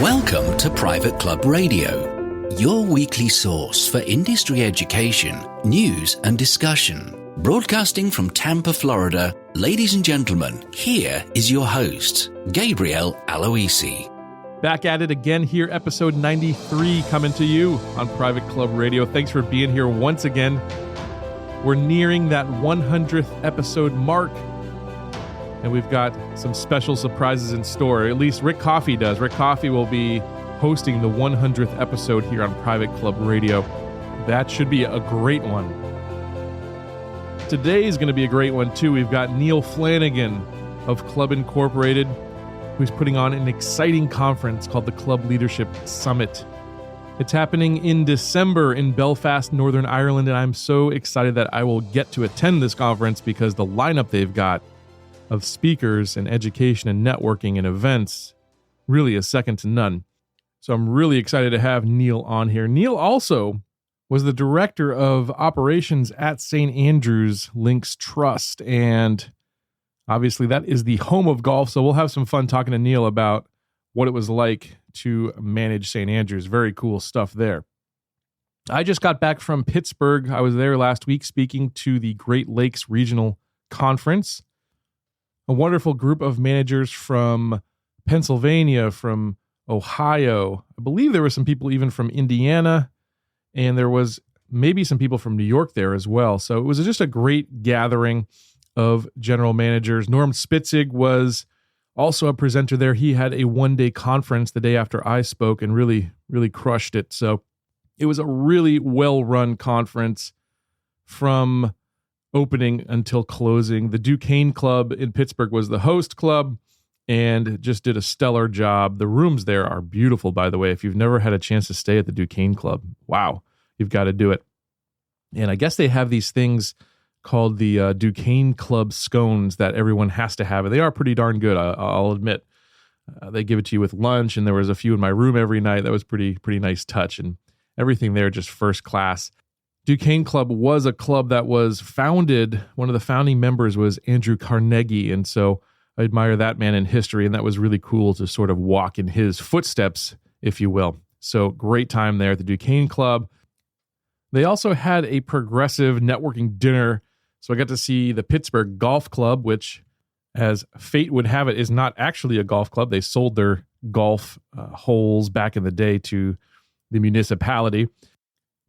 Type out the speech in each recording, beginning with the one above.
Welcome to Private Club Radio, your weekly source for industry education, news and discussion. Broadcasting from Tampa, Florida, ladies and gentlemen, here is your host, Gabriel Aloisi. Back at it again here, episode 93 coming to you on Private Club Radio. Thanks for being here once again. We're nearing that 100th episode mark, and we've got some special surprises in store. At least Rick Coffey does. Rick Coffey will be hosting the 100th episode here on Private Club Radio. That should be a great one. Today is going to be a great one, too. We've got Niall Flanagan of Club Incorporated, who's putting on an exciting conference called the Club Leadership Summit. It's happening in December in Belfast, Northern Ireland, and I'm so excited that I will get to attend this conference because the lineup they've got of speakers and education and networking and events really is second to none. So I'm really excited to have Niall on here. Niall also was the director of operations at St. Andrews Links Trust, and obviously that is the home of golf, so we'll have some fun talking to Niall about what it was like to manage St. Andrews. Very cool stuff there. I just got back from Pittsburgh. I was there last week speaking to the Great Lakes Regional Conference. A wonderful group of managers from Pennsylvania, from Ohio. I believe there were some people even from Indiana, and there was maybe some people from New York there as well. So it was just a great gathering of general managers. Norm Spitzig was also a presenter there. He had a one-day conference the day after I spoke and really crushed it. So it was a really well-run conference from opening until closing. The Duquesne Club in Pittsburgh was the host club and just did a stellar job. The rooms there are beautiful, by the way. If you've never had a chance to stay at the Duquesne Club, wow, you've got to do it. And I guess they have these things called the Duquesne Club scones that everyone has to have. And they are pretty darn good, I'll admit. They give it to you with lunch, and there was a few in my room every night. That was pretty nice touch, and everything there just first class. Duquesne Club was a club that was founded, one of the founding members was Andrew Carnegie, and so I admire that man in history, and that was really cool to sort of walk in his footsteps, if you will. So great time there at the Duquesne Club. They also had a progressive networking dinner, so I got to see the Pittsburgh Golf Club, which, as fate would have it, is not actually a golf club. They sold their golf holes back in the day to the municipality.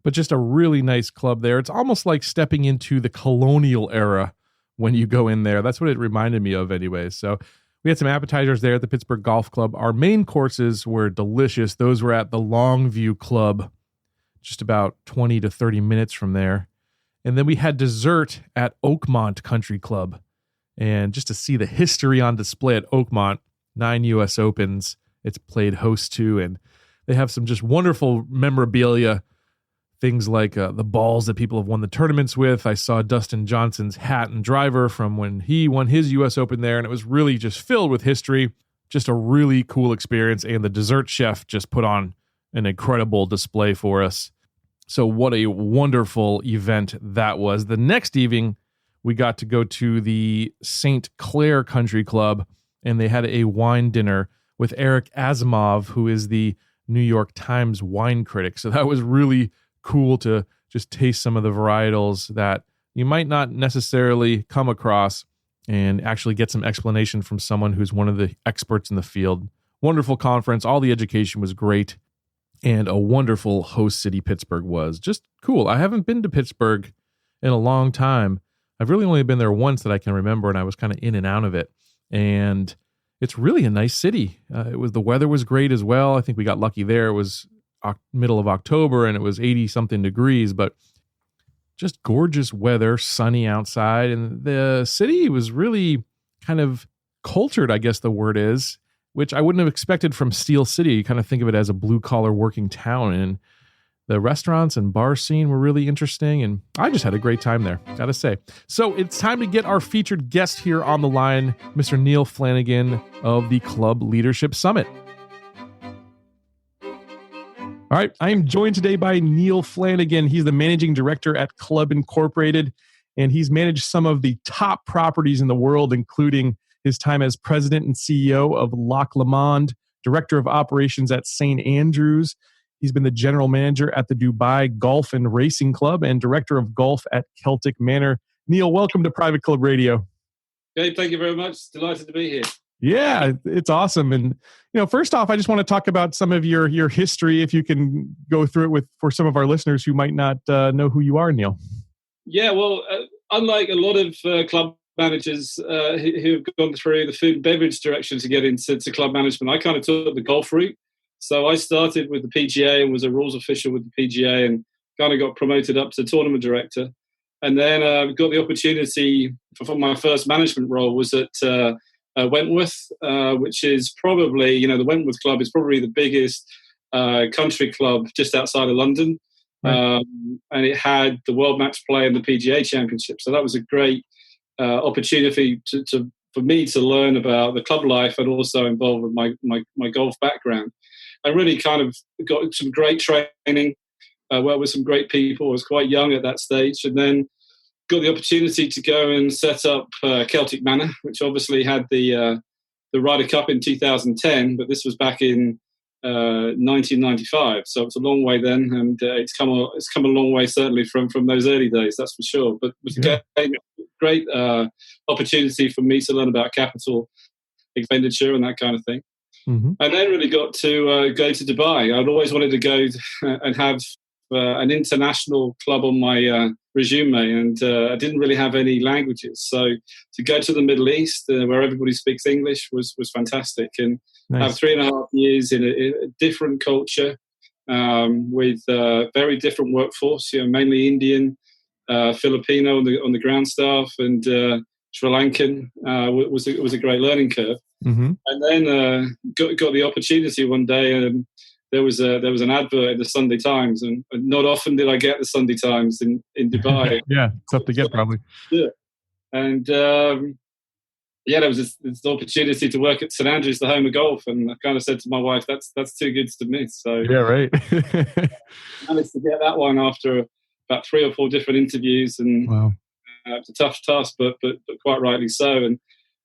But just a really nice club there. It's almost like stepping into the colonial era when you go in there. That's what it reminded me of anyway. So we had some appetizers there at the Pittsburgh Golf Club. Our main courses were delicious. Those were at the Longview Club, just about 20 to 30 minutes from there. And then we had dessert at Oakmont Country Club. And just to see the history on display at Oakmont, 9 U.S. Opens it's played host to. And they have some just wonderful memorabilia. Things like the balls that people have won the tournaments with. I saw Dustin Johnson's hat and driver from when he won his U.S. Open there, and it was really just filled with history. Just a really cool experience, and the dessert chef just put on an incredible display for us. So what a wonderful event that was. The next evening, we got to go to the St. Clair Country Club, and they had a wine dinner with Eric Asimov, who is the New York Times wine critic. So that was really cool to just taste some of the varietals that you might not necessarily come across and actually get some explanation from someone who's one of the experts in the field. Wonderful conference. All the education was great, and a wonderful host city Pittsburgh was. Just cool. I haven't been to Pittsburgh in a long time. I've really only been there once that I can remember, and I was kind of in and out of it. And it's really a nice city. The weather was great as well. I think we got lucky there. It was middle of October and it was 80 something degrees, but just gorgeous weather, sunny outside. And the city was really kind of cultured, I guess the word is, which I wouldn't have expected from Steel City. You kind of think of it as a blue collar working town, and the restaurants and bar scene were really interesting. And I just had a great time there, gotta say. So it's time to get our featured guest here on the line, Mr. Niall Flanagan of the Club Leadership Summit. All right, I am joined today by Niall Flanagan. He's the managing director at Club Incorporated, and he's managed some of the top properties in the world, including his time as president and CEO of Loch Lomond, Director of Operations at St. Andrews. He's been the General Manager at the Dubai Golf and Racing Club and Director of Golf at Celtic Manor. Niall, welcome to Private Club Radio. Okay, thank you very much. Delighted to be here. Yeah, it's awesome. And, first off, I just want to talk about some of your history, if you can go through it for some of our listeners who might not know who you are, Niall. Yeah, well, unlike a lot of club managers who've gone through the food and beverage direction to get into club management, I kind of took the golf route. So I started with the PGA and was a rules official with the PGA and kind of got promoted up to tournament director. And then got the opportunity for my first management role was at Wentworth, which is probably, the Wentworth Club is probably the biggest country club just outside of London. Right. And it had the World Match Play and the PGA Championship. So that was a great opportunity for me to learn about the club life and also involved with my golf background. I really kind of got some great training, worked with some great people. I was quite young at that stage. And then got the opportunity to go and set up Celtic Manor, which obviously had the Ryder Cup in 2010, but this was back in 1995. So it's a long way then, and it's come a long way certainly from those early days, that's for sure. But it was a great opportunity for me to learn about capital expenditure and that kind of thing. Mm-hmm. And then really got to go to Dubai. I'd always wanted to go and have an international club on my resume, and I didn't really have any languages. So to go to the Middle East, where everybody speaks English, was fantastic. And have 3.5 years in a different culture with very different workforce. Mainly Indian, Filipino on the ground staff, and Sri Lankan. Was a great learning curve. Mm-hmm. And then got the opportunity one day. There was an advert in the Sunday Times, and not often did I get the Sunday Times in Dubai. Yeah, tough to get probably. Yeah, and there was this opportunity to work at St Andrews, the home of golf, and I kind of said to my wife, "That's too good to miss." So yeah, right. managed to get that one after about 3 or 4 different interviews, and wow. It's a tough task, but quite rightly so. And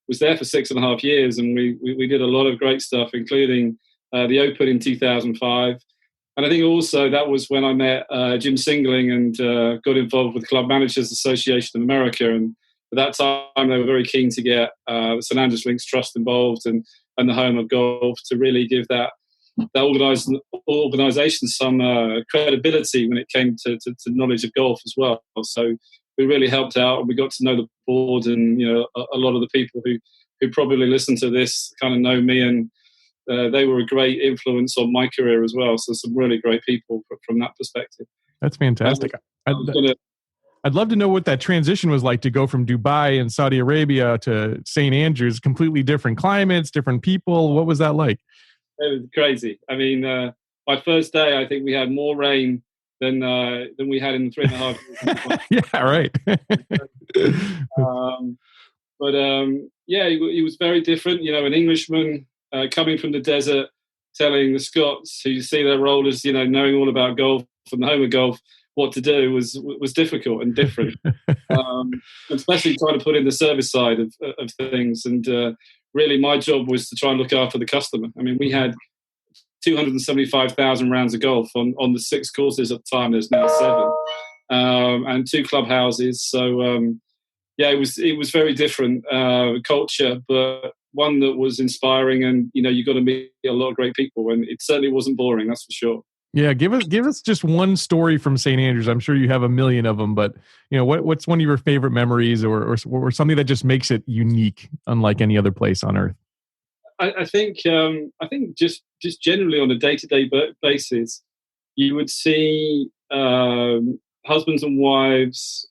was there for 6.5 years, and we did a lot of great stuff, including the Open in 2005. And I think also that was when I met Jim Singling and got involved with Club Managers Association of America. And at that time, they were very keen to get the St Andrews Links Trust involved and the home of golf to really give that organisation some credibility when it came to knowledge of golf as well. So we really helped out, and we got to know the board, and a lot of the people who probably listen to this kind of know me, and they were a great influence on my career as well. So some really great people from that perspective. That's fantastic. I'd love to know what that transition was like to go from Dubai and Saudi Arabia to St. Andrews, completely different climates, different people. What was that like? It was crazy. I mean, my first day, I think we had more rain than we had in the 3.5 years. Yeah, right. It was very different. An Englishman coming from the desert, telling the Scots, who you see their role as, knowing all about golf and the home of golf, what to do was difficult and different. Especially trying to put in the service side of things. And really my job was to try and look after the customer. I mean, we had 275,000 rounds of golf on the 6 courses at the time. There's now 7, and 2 clubhouses. So it was very different culture, but one that was inspiring. And you got to meet a lot of great people, and it certainly wasn't boring. That's for sure. Yeah, give us just one story from St. Andrews. I'm sure you have a million of them, but what's one of your favorite memories, or something that just makes it unique, unlike any other place on earth? I think just generally on a day-to-day basis, you would see husbands and wives,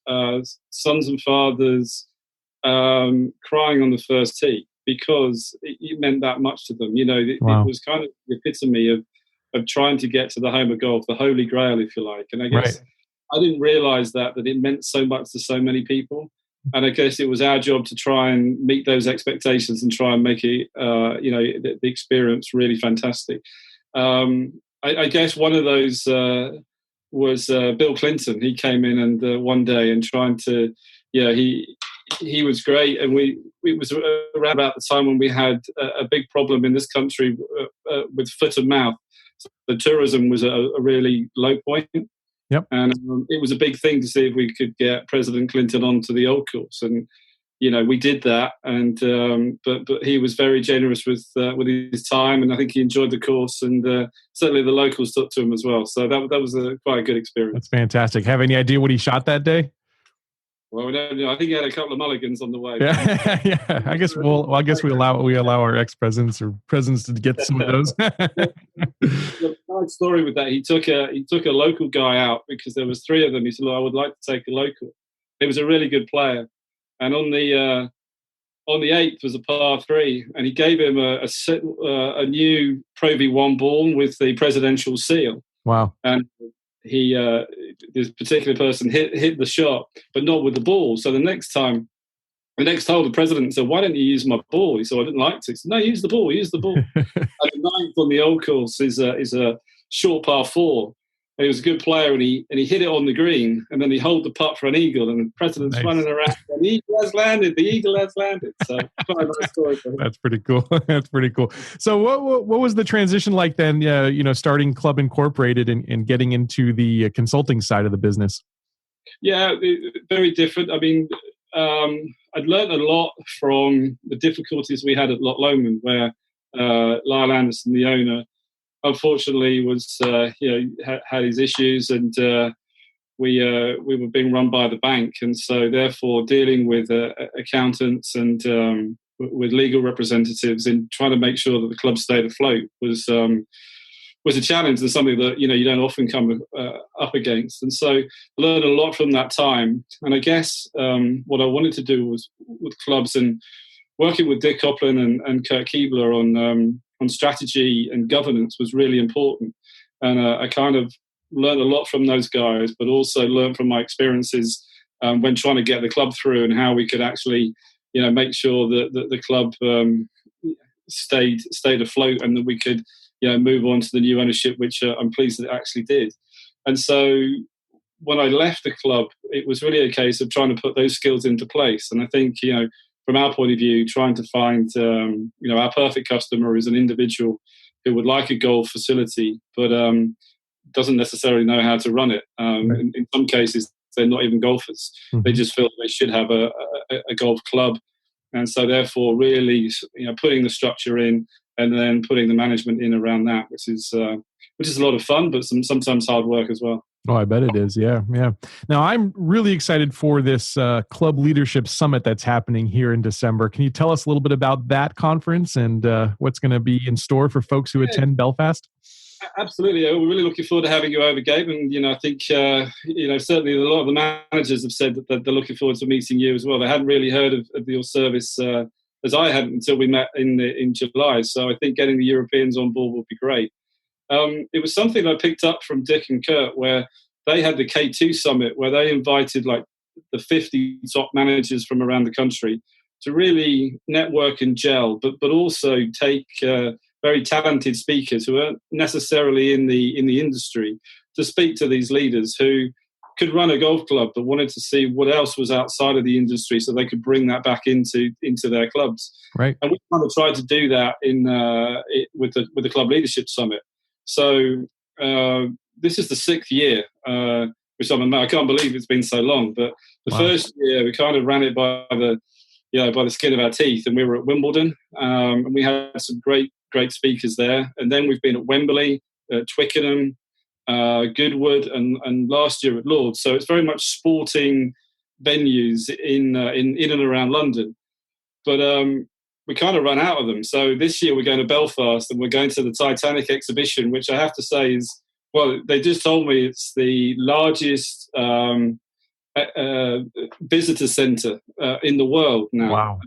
sons and fathers crying on the first tee because it meant that much to them. It was kind of the epitome of trying to get to the home of golf, the holy grail, if you like. And I guess I didn't realize that it meant so much to so many people. And I guess it was our job to try and meet those expectations and try and make it, the experience really fantastic. I guess one of those was Bill Clinton. He came in and one day and trying to, he he was great, and it was around about the time when we had a big problem in this country with foot and mouth. So the tourism was a really low point. Yep. And it was a big thing to see if we could get President Clinton onto the old course, and we did that. And but he was very generous with his time, and I think he enjoyed the course, and certainly the locals took to him as well. So that was quite a good experience. That's fantastic. Have any idea what he shot that day? Well, we don't know. I think he had a couple of mulligans on the way. Yeah, yeah. I guess we allow our ex-presidents or presidents to get some of those. The nice story with that, he took a local guy out because there was three of them. He said, "Look, I would like to take a local." He was a really good player, and on the 8th was a par 3, and he gave him a new Pro V1 ball with the presidential seal. Wow! And this particular person hit the shot, but not with the ball. So the next hole, the president said, "Why don't you use my ball?" He said, "I didn't like to." He said, "No, use the ball. Use the ball." And the 9th on the old course is a short par 4. And he was a good player, and he hit it on the green, and then he held the putt for an eagle, and the president's running around. And the eagle has landed. The eagle has landed. So quite a nice story for him. That's pretty cool. That's pretty cool. So what was the transition like then? Starting Club Incorporated and getting into the consulting side of the business. Yeah, very different. I mean, I'd learned a lot from the difficulties we had at Loch Lomond, where Niall, the owner, unfortunately was had his issues, and we were being run by the bank, and so therefore dealing with accountants and with legal representatives in trying to make sure that the club stayed afloat was a challenge, and something that you don't often come up against. And so I learned a lot from that time. And I guess what I wanted to do was with clubs, and working with Dick Coplin and Kurt Keebler on strategy and governance was really important. And I kind of learned a lot from those guys, but also learned from my experiences when trying to get the club through, and how we could actually make sure that the club stayed afloat, and that we could move on to the new ownership, which I'm pleased that it actually did. And so when I left the club, it was really a case of trying to put those skills into place. And I think, from our point of view, trying to find, our perfect customer is an individual who would like a golf facility, but doesn't necessarily know how to run it. In some cases, they're not even golfers. Mm-hmm. They just feel they should have a golf club. And so therefore really, putting the structure in, and then putting the management in around that, which is a lot of fun, but sometimes hard work as well. Oh, I bet it is. Yeah, yeah. Now, I'm really excited for this Club Leadership Summit that's happening here in December. Can you tell us a little bit about that conference and what's going to be in store for folks who attend Belfast? Absolutely. We're really looking forward to having you over, Gabe. And, I think, certainly a lot of the managers have said that they're looking forward to meeting you as well. They hadn't really heard of your service as I hadn't until we met in July. So I think getting the Europeans on board will be great. It was something I picked up from Dick and Kurt, where they had the K2 Summit, where they invited like the 50 top managers from around the country to really network and gel, but also take very talented speakers who aren't necessarily in the industry to speak to these leaders who could run a golf club but wanted to see what else was outside of the industry so they could bring that back into their clubs. Right. And we kind of tried to do that with the Club Leadership Summit. So this is the 6th year, which I can't believe it's been so long. But the first year we kind of ran it by the skin of our teeth, and we were at Wimbledon, and we had some great speakers there. And then we've been at Wembley, Twickenham, Goodwood, and last year at Lord's. So it's very much sporting venues in and around London. But we kind of run out of them. So this year we're going to Belfast, and we're going to the Titanic exhibition, which I have to say is, well, they just told me it's the largest visitor centre in the world now. Wow.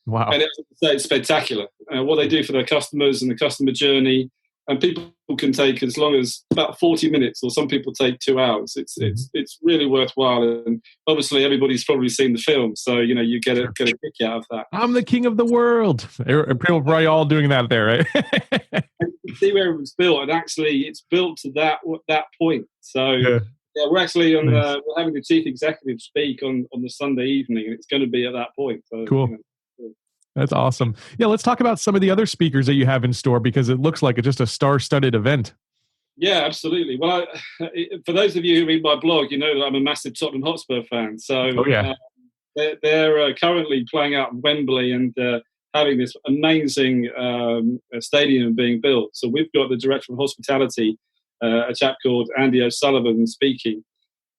Wow. And it's spectacular. What they do for their customers and the customer journey, and people can take as long as about 40 minutes, or some people take 2 hours. It's really worthwhile. And obviously everybody's probably seen the film, so you get a kick out of that. I'm the king of the world. People are probably all doing that there, right? And you can see where it was built, and actually it's built to that point. So Yeah, we're actually Nice. we're having the chief executive speak on the Sunday evening, and it's going to be at that point. So, Cool. That's awesome. Yeah, let's talk about some of the other speakers that you have in store, because it looks like it's just a star-studded event. Yeah, absolutely. Well, for those of you who read my blog, you know that I'm a massive Tottenham Hotspur fan. So Oh yeah, they're currently playing out in Wembley and having this amazing stadium being built. So we've got the director of hospitality, a chap called Andy O'Sullivan, speaking.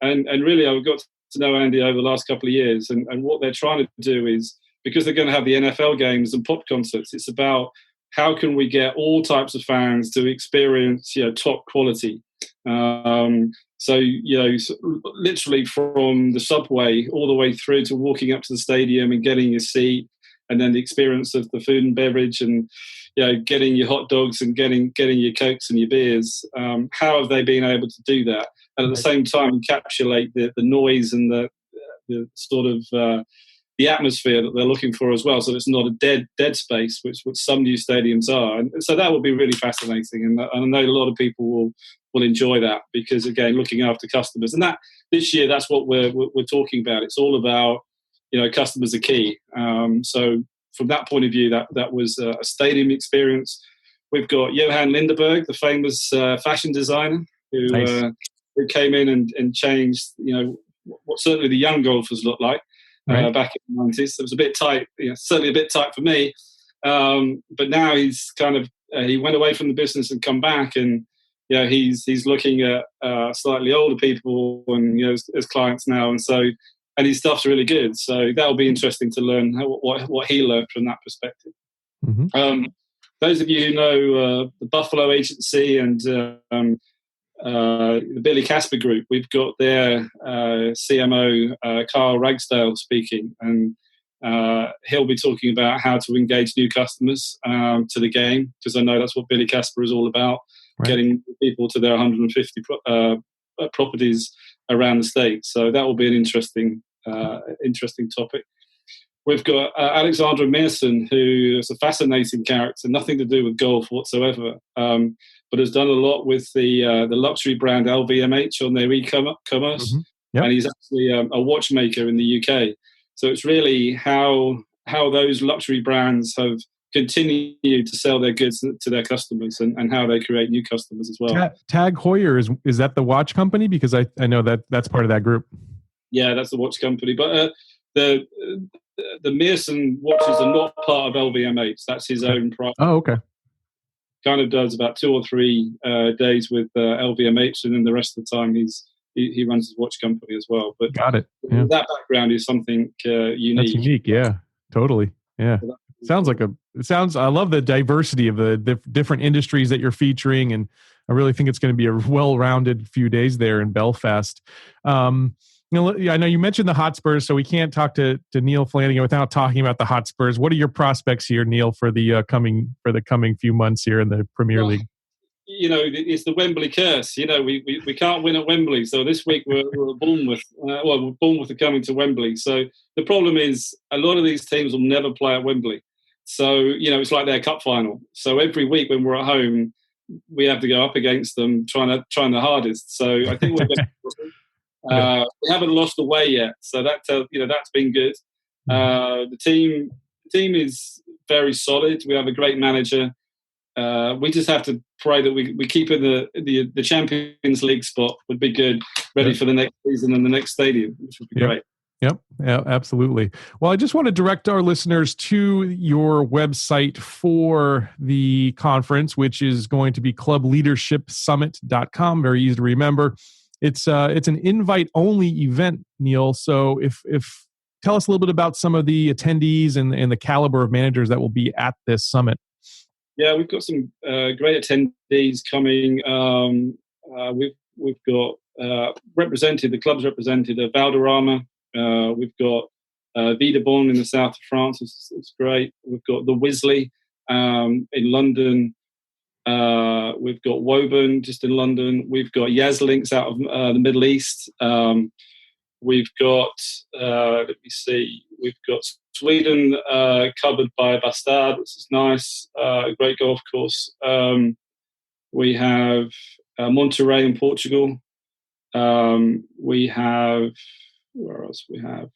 And really, I've got to know Andy over the last couple of years. And what they're trying to do is, because they're going to have the NFL games and pop concerts, it's about how can we get all types of fans to experience, top quality. So, literally from the subway all the way through to walking up to the stadium and getting your seat, and then the experience of the food and beverage, and getting your hot dogs and getting your Cokes and your beers. How have they been able to do that? And at the same time, encapsulate the noise and the sort of the atmosphere that they're looking for as well, so it's not a dead space, which some new stadiums are. And so that will be really fascinating, and I know a lot of people will enjoy that, because again, looking after customers, and that this year, that's what we're talking about. It's all about customers are key. So from that point of view, that was a stadium experience. We've got Johan Lindeberg, the famous fashion designer, who came in and changed what certainly the young golfers look like. Right. Back in the 90s. It was a bit tight, certainly a bit tight for me. But now he's kind of, he went away from the business and come back, and he's looking at slightly older people and as clients now, and his stuff's really good. So that'll be interesting to learn what he learned from that perspective. Mm-hmm. Those of you who know the Buffalo Agency and the Billy Casper Group, we've got their CMO, Carl Ragsdale, speaking, and he'll be talking about how to engage new customers to the game, because I know that's what Billy Casper is all about, getting people to their 150 properties around the state. So that will be an interesting topic. We've got Alexandra Mearson, who is a fascinating character, nothing to do with golf whatsoever, but has done a lot with the luxury brand LVMH on their e-commerce. Mm-hmm. Yep. And he's actually a watchmaker in the UK. So it's really how those luxury brands have continued to sell their goods to their customers, and how they create new customers as well. Tag Heuer, is that the watch company? Because I know that's part of that group. Yeah, that's the watch company. But the Mearson watches are not part of LVMH. That's his own private. Oh, okay. Kind of does about 2 or 3 days with LVMH, and then the rest of the time he runs his watch company as well. But got it. Yeah. That background is something unique. That's unique. Yeah, totally. Yeah. I love the diversity of the different industries that you're featuring, and I really think it's going to be a well-rounded few days there in Belfast. I know you mentioned the Hotspurs, so we can't talk to Niall Flanagan without talking about the Hotspurs. What are your prospects here, Niall, for the coming few months here in the Premier League? It's the Wembley curse. We can't win at Wembley. So this week we're at Bournemouth. Bournemouth are coming to Wembley. So the problem is a lot of these teams will never play at Wembley. So, it's like their cup final. So every week when we're at home, we have to go up against them trying the hardest. So I think we're going to... we haven't lost away yet, so that's been good. The team is very solid. We have a great manager. We just have to pray that we keep in the Champions League spot. Would be good, ready for the next season and the next stadium, which would be great. Yep. Yeah, absolutely. Well, I just want to direct our listeners to your website for the conference, which is going to be clubleadershipsummit.com. Very easy to remember. It's an invite-only event, Niall. So if tell us a little bit about some of the attendees and the caliber of managers that will be at this summit. Yeah, we've got some great attendees coming. We've got the club's represented at Valderrama. We've got Videbon in the south of France. It's great. We've got the Wisley in London. We've got Woburn just in London. We've got Yazlinks out of the Middle East. We've got, we've got Sweden covered by Bastard, which is nice. A great golf course. We have Monterrey in Portugal. We have, where else we have?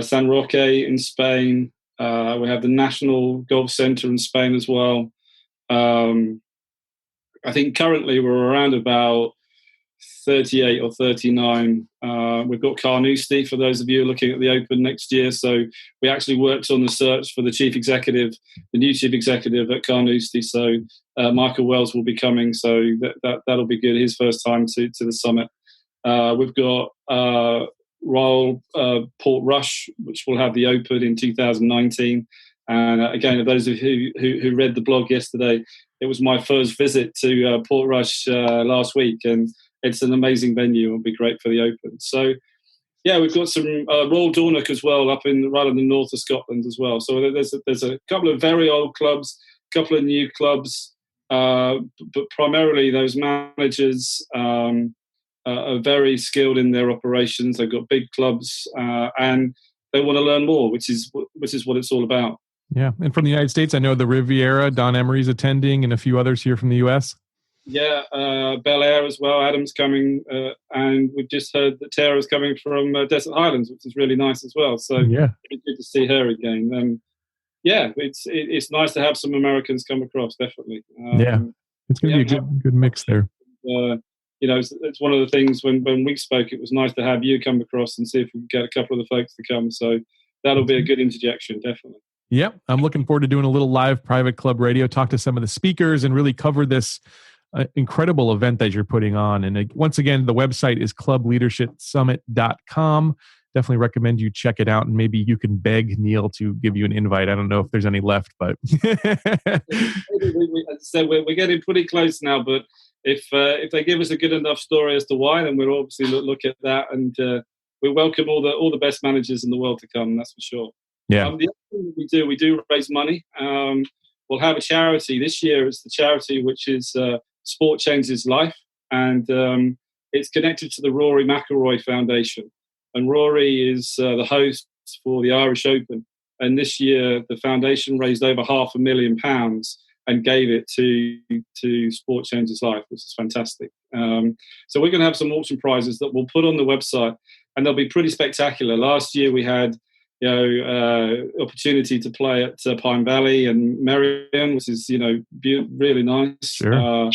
San Roque in Spain. We have the National Golf Centre in Spain as well. I think currently we're around about 38 or 39. We've got Carnoustie, for those of you looking at the Open next year. So we actually worked on the search for the new chief executive at Carnoustie. So Michael Wells will be coming. So that'll be good. His first time to the summit. We've got Royal Portrush, which will have the Open in 2019. And again, those of you who read the blog yesterday, it was my first visit to Portrush last week, and it's an amazing venue. It'll be great for the Open. So, yeah, we've got some Royal Dornoch as well right in the north of Scotland as well. So there's a couple of very old clubs, a couple of new clubs, but primarily those managers are very skilled in their operations. They've got big clubs and they want to learn more, which is what it's all about. Yeah, and from the United States, I know the Riviera, Don Emery's attending, and a few others here from the U.S. Yeah, Bel Air as well. Adam's coming, and we've just heard that Tara's coming from Desert Highlands, which is really nice as well. So yeah, it's good to see her again. Yeah, it's nice to have some Americans come across. Definitely. Yeah, it's going to be a good mix there. It's one of the things when we spoke. It was nice to have you come across and see if we can get a couple of the folks to come. So that'll be a good interjection, definitely. Yep, I'm looking forward to doing a little live private club radio, talk to some of the speakers, and really cover this incredible event that you're putting on. And once again, the website is clubleadershipsummit.com. Definitely recommend you check it out, and maybe you can beg Neil to give you an invite. I don't know if there's any left, but so we're getting pretty close now. But if they give us a good enough story as to why, then we'll obviously look at that, and we welcome all the best managers in the world to come. That's for sure. Yeah. The other thing we do raise money. We'll have a charity this year. It's the charity which is Sport Changes Life, and it's connected to the Rory McIlroy Foundation. And Rory is the host for the Irish Open. And this year, the foundation raised over £500,000 and gave it to Sport Changes Life, which is fantastic. So we're going to have some auction prizes that we'll put on the website, and they'll be pretty spectacular. Last year, we had opportunity to play at Pine Valley and Merrion, which is really nice. Sure.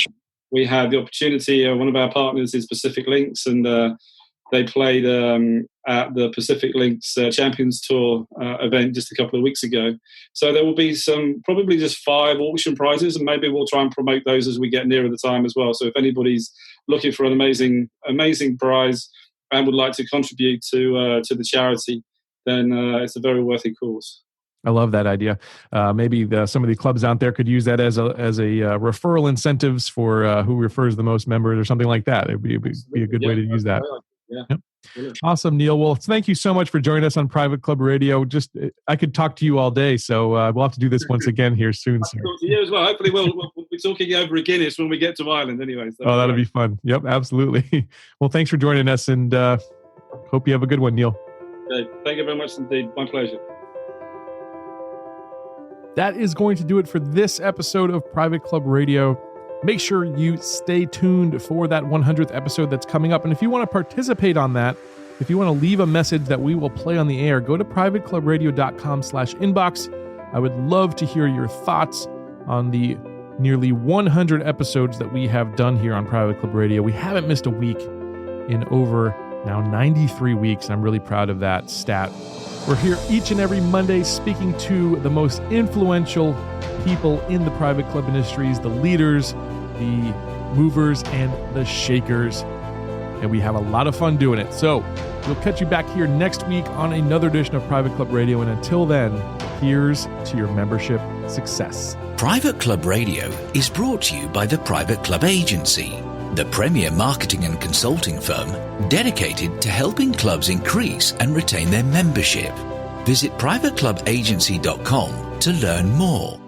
We had the opportunity. One of our partners is Pacific Links, and they played at the Pacific Links Champions Tour event just a couple of weeks ago. So there will be probably just 5 auction prizes, and maybe we'll try and promote those as we get nearer the time as well. So if anybody's looking for an amazing prize and would like to contribute to the charity, then it's a very worthy cause. I love that idea. Maybe some of the clubs out there could use that as a referral incentives for who refers the most members or something like that. It'd be a good way to use that. Yeah. Yep. Awesome, Neil. Well, thank you so much for joining us on Private Club Radio. I could talk to you all day, so we'll have to do this once again here soon. I'll talk to you as well. Hopefully we'll be talking over a Guinness when we get to Ireland anyway. So that'll be fun. Yep, absolutely. Well, thanks for joining us, and hope you have a good one, Neil. Okay. Thank you very much indeed. My pleasure. That is going to do it for this episode of Private Club Radio. Make sure you stay tuned for that 100th episode that's coming up. And if you want to participate on that, if you want to leave a message that we will play on the air, go to privateclubradio.com/inbox. I would love to hear your thoughts on the nearly 100 episodes that we have done here on Private Club Radio. We haven't missed a week in over now 93 weeks. I'm really proud of that stat. We're here each and every Monday speaking to the most influential people in the private club industries, the leaders, the movers, and the shakers. And we have a lot of fun doing it. So we'll catch you back here next week on another edition of Private Club Radio. And until then, here's to your membership success. Private Club Radio is brought to you by the Private Club Agency, the premier marketing and consulting firm dedicated to helping clubs increase and retain their membership. Visit privateclubagency.com to learn more.